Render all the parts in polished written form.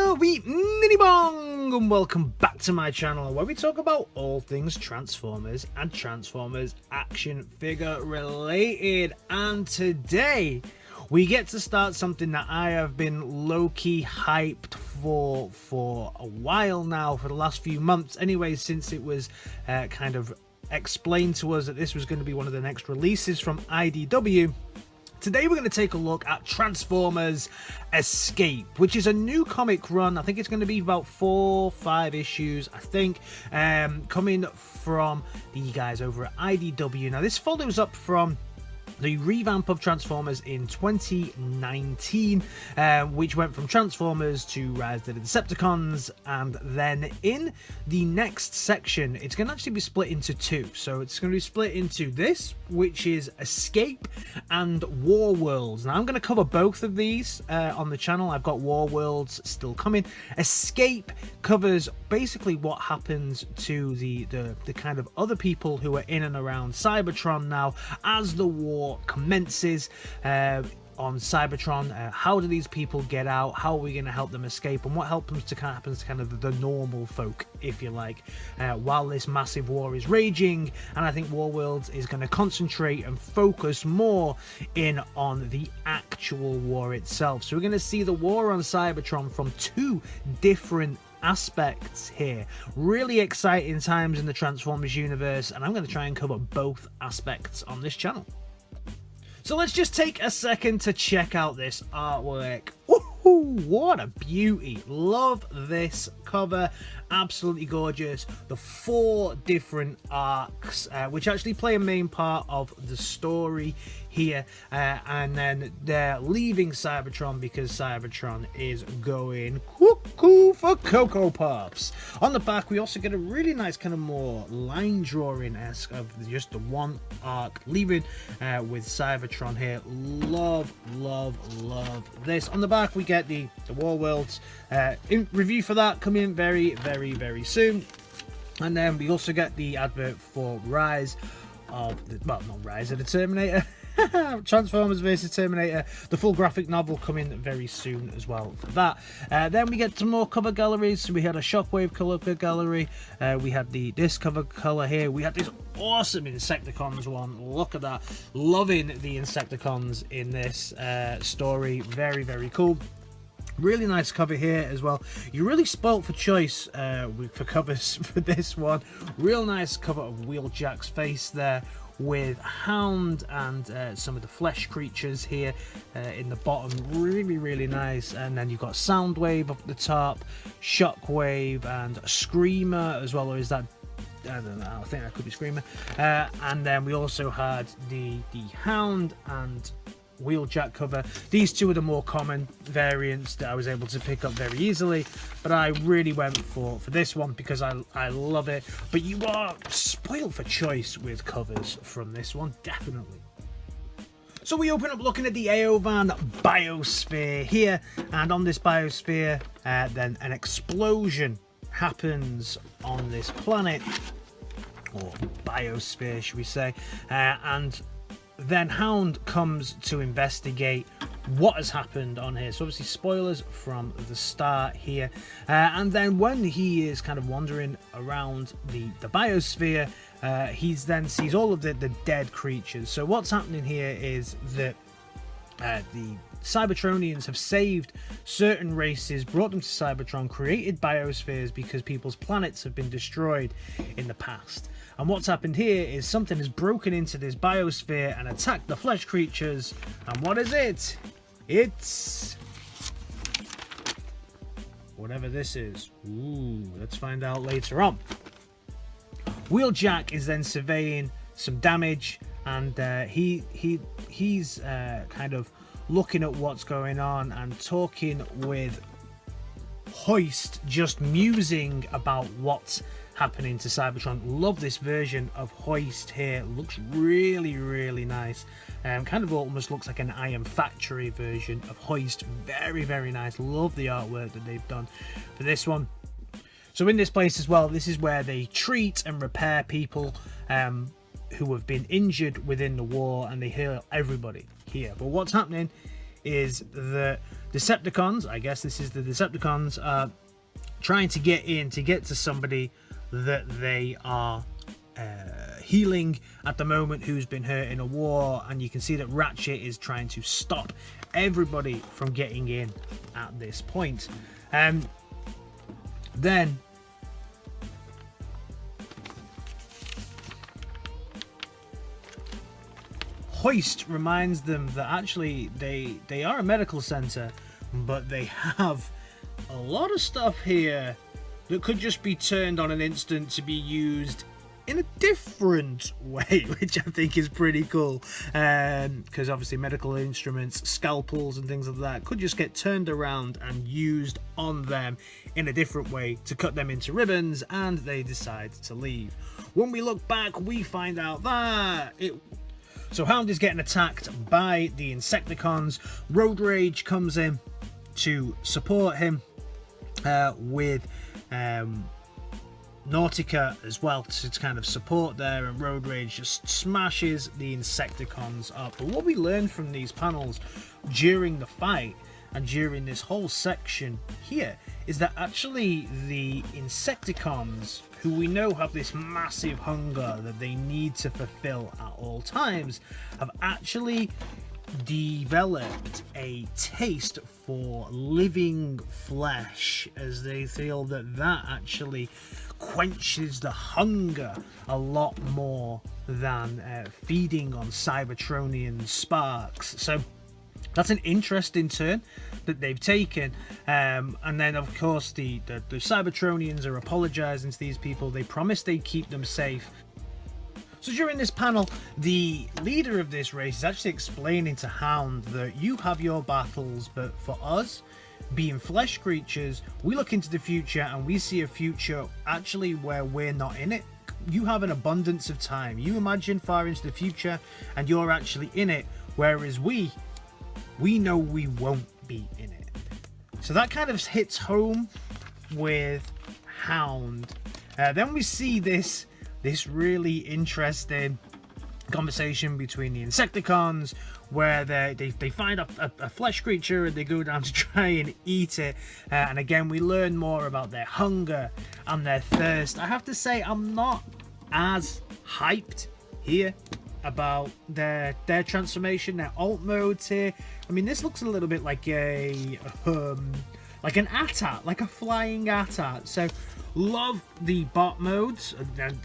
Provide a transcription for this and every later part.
Howdy, Ninny Bong, and welcome back to my channel where we talk about all things Transformers and Transformers action figure related. And today we get to start something that I have been low-key hyped for a while now, for the last few months anyway, since it was kind of explained to us that this was going to be one of the next releases from IDW. Today we're going to take a look at Transformers Escape, which is a new comic run. I think it's going to be about 4-5 issues, I think, coming from the guys over at IDW. Now this follows up from the revamp of Transformers in 2019, which went from Transformers to Rise of the Decepticons, and then in the next section it's going to actually be split into two. So it's going to be split into this, which is Escape, and War Worlds. Now I'm going to cover both of these on the channel. I've got War Worlds still coming. Escape covers basically what happens to the kind of other people who are in and around Cybertron now as the war commences on Cybertron. How do these people get out? How are we going to help them escape? And what happens to kind of the normal folk, if you like, while this massive war is raging? And I think War Worlds is going to concentrate and focus more in on the actual war itself. So we're going to see the war on Cybertron from two different aspects here. Really exciting times in the Transformers universe, and I'm going to try and cover both aspects on this channel. So let's just take a second to check out this artwork. Woohoo, what a beauty. Love this cover. Absolutely gorgeous. The 4 different arcs, which actually play a main part of the story here, and then they're leaving Cybertron because Cybertron is going cuckoo for Cocoa Puffs. On the back we also get a really nice kind of more line drawing-esque of just the one arc leaving with Cybertron here. Love this. On the back we get the War Worlds in review for that coming very soon, and then we also get the advert for Rise of the, well, not Rise of the Terminator, Transformers vs Terminator, the full graphic novel coming very soon as well for that. Then we get some more cover galleries. So we had a Shockwave cover gallery, we had this cover color here, we had this awesome Insecticons one. Look at that, loving the Insecticons in this story. Very cool. Really nice cover here as well. You're really spoilt for choice for covers for this one. Real nice cover of Wheeljack's face there, with Hound and some of the flesh creatures here in the bottom. Really nice. And then you've got Soundwave up at the top, Shockwave, and Screamer as well. Or is that, I don't know, I think that could be Screamer. And then we also had the Hound and Wheeljack cover. These two are the more common variants that I was able to pick up very easily, but I really went for this one because I love it. But you are spoiled for choice with covers from this one, definitely. So we open up looking at the Aovan biosphere here, and on this biosphere then an explosion happens on this planet, or biosphere should we say, and then Hound comes to investigate what has happened on here. So obviously spoilers from the start here. And then when he is kind of wandering around the biosphere, he then sees all of the dead creatures. So what's happening here is that the Cybertronians have saved certain races, brought them to Cybertron, created biospheres because people's planets have been destroyed in the past. And what's happened here is something has broken into this biosphere and attacked the flesh creatures. And what is it? It's whatever this is. Ooh, let's find out later on. Wheeljack is then surveying some damage, and he's kind of looking at what's going on and talking with Hoist, just musing about what's happening to Cybertron. Love this version of Hoist here. Looks really nice. Kind of almost looks like an Iron Factory version of Hoist. Very nice. Love the artwork that they've done for this one. So in this place as well, this is where they treat and repair people who have been injured within the war, and they heal everybody here. But what's happening is that Decepticons, I guess this is the Decepticons, trying to get in, to get to somebody that they are healing at the moment, who's been hurt in a war, and you can see that Ratchet is trying to stop everybody from getting in at this point. Then Hoist reminds them that actually they are a medical center, but they have a lot of stuff here that could just be turned on an instant to be used in a different way, which I think is pretty cool, because obviously medical instruments, scalpels and things like that could just get turned around and used on them in a different way to cut them into ribbons, and they decide to leave. When we look back, we find out that so Hound is getting attacked by the Insecticons. Road Rage comes in to support him with Nautica as well to kind of support there, and Road Rage just smashes the Insecticons up. But what we learned from these panels during the fight and during this whole section here is that actually the Insecticons, who we know have this massive hunger that they need to fulfill at all times, have actually developed a taste for living flesh, as they feel that that actually quenches the hunger a lot more than feeding on Cybertronian sparks. So that's an interesting turn that they've taken, and then of course the Cybertronians are apologizing to these people. They promised they'd keep them safe. So during this panel, the leader of this race is actually explaining to Hound that you have your battles, but for us, being flesh creatures, we look into the future and we see a future actually where we're not in it. You have an abundance of time. You imagine far into the future and you're actually in it, whereas we know we won't be in it. So that kind of hits home with Hound. Then we see this really interesting conversation between the Insecticons, where they find a flesh creature and they go down to try and eat it, and again we learn more about their hunger and their thirst. I have to say, I'm not as hyped here about their transformation, their alt modes here. I mean, this looks a little bit like an AT-AT, like a flying AT-AT. So love the bot modes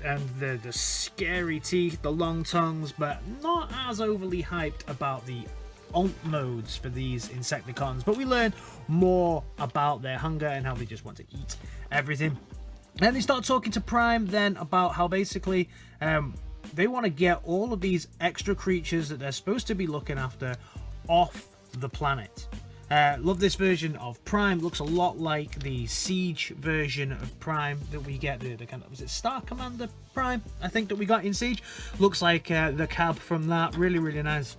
and the scary teeth, the long tongues, but not as overly hyped about the alt modes for these Insecticons. But we learn more about their hunger and how they just want to eat everything. And they start talking to Prime then about how basically they want to get all of these extra creatures that they're supposed to be looking after off the planet. Love this version of Prime. Looks a lot like the Siege version of Prime that we get. The kind of, was it Star Commander Prime, I think, that we got in Siege? Looks like the cab from that. Really, really nice.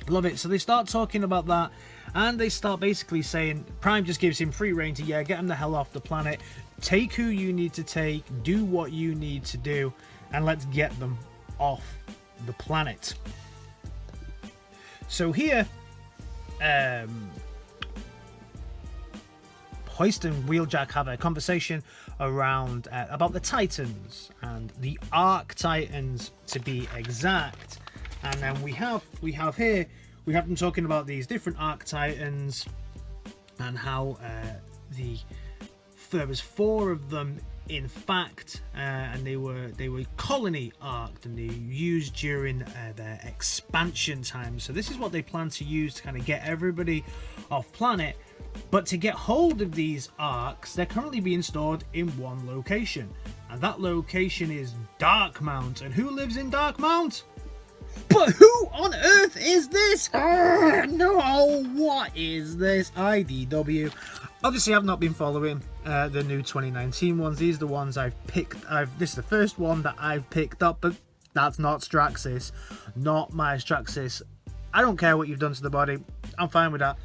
Love it. So they start talking about that, and they start basically saying Prime just gives him free reign to get him the hell off the planet. Take who you need to take, do what you need to do, and let's get them off the planet. So here, Hoist and Wheeljack have a conversation around about the Titans and the Arc Titans, to be exact. And then we have them talking about these different Arc Titans and how there was 4 of them, in fact, and they were colony arced, and they used during their expansion time. So this is what they plan to use to kind of get everybody off planet. But to get hold of these arcs, they're currently being stored in one location, and that location is Darkmount. And who lives in Darkmount? But who on earth is this? No, what is this? IDW. Obviously, I've not been following the new 2019 ones. These are the ones I've picked. This is the first one that I've picked up, but that's not Straxis. Not my Straxis. I don't care what you've done to the body. I'm fine with that.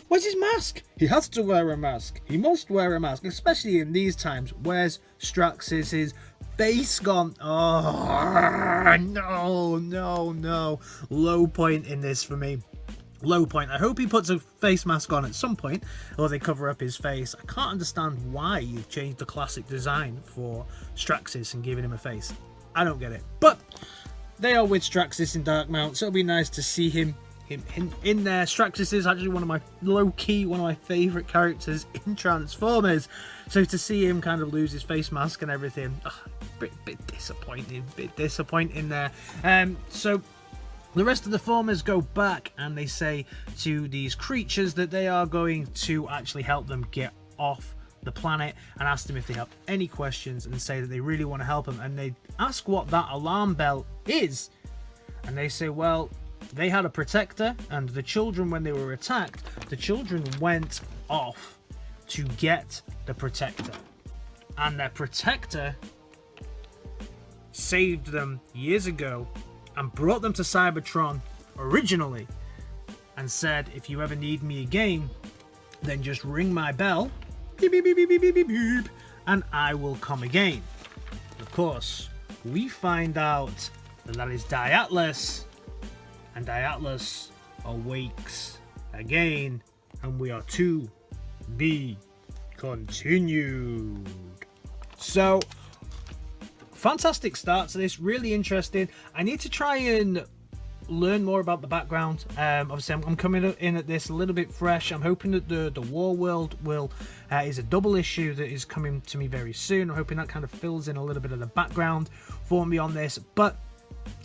Where's his mask? He has to wear a mask. He must wear a mask, especially in these times. Where's Straxis' face gone? Oh, no. Low point in this for me. low point. I hope he puts a face mask on at some point, or they cover up his face. I can't understand why you've changed the classic design for Straxus and giving him a face. I don't get it. But they are with Straxus in Dark Mount, so it'll be nice to see him in there. Straxus is actually one of my one of my favourite characters in Transformers. So to see him kind of lose his face mask and everything, bit disappointing there. So the rest of the formers go back and they say to these creatures that they are going to actually help them get off the planet and ask them if they have any questions, and say that they really want to help them. And they ask what that alarm bell is, and they say, well, they had a protector, and the children, when they were attacked, the children went off to get the protector, and their protector saved them years ago and brought them to Cybertron originally, and said, if you ever need me again, then just ring my bell, beep, beep, beep, beep, beep, beep, beep, and I will come again. Of course, we find out that that is Diatlas, and Diatlas awakes again, and we are to be continued. So, fantastic start to this, really interesting. I need to try and learn more about the background. Obviously I'm coming in at this a little bit fresh. I'm hoping that the War World will is a double issue that is coming to me very soon. I'm hoping that kind of fills in a little bit of the background for me on this. But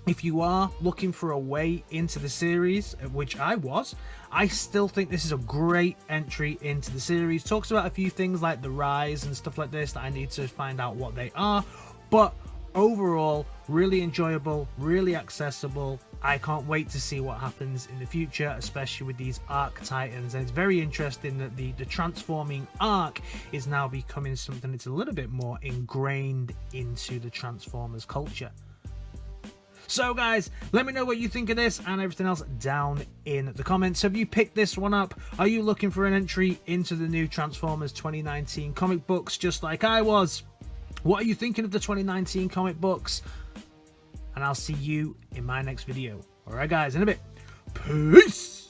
if you are looking for a way into the series, which I still think this is a great entry into the series. Talks about a few things like the rise and stuff like this that I need to find out what they are, but overall really enjoyable, really accessible. I can't wait to see what happens in the future, especially with these arc titans. And it's very interesting that the transforming arc is now becoming something that's a little bit more ingrained into the Transformers culture. So guys, let me know what you think of this and everything else down in the comments. Have you picked this one up? Are you looking for an entry into the new Transformers 2019 comic books just like I was? What are you thinking of the 2019 comic books? And I'll see you in my next video. Alright guys, in a bit. Peace!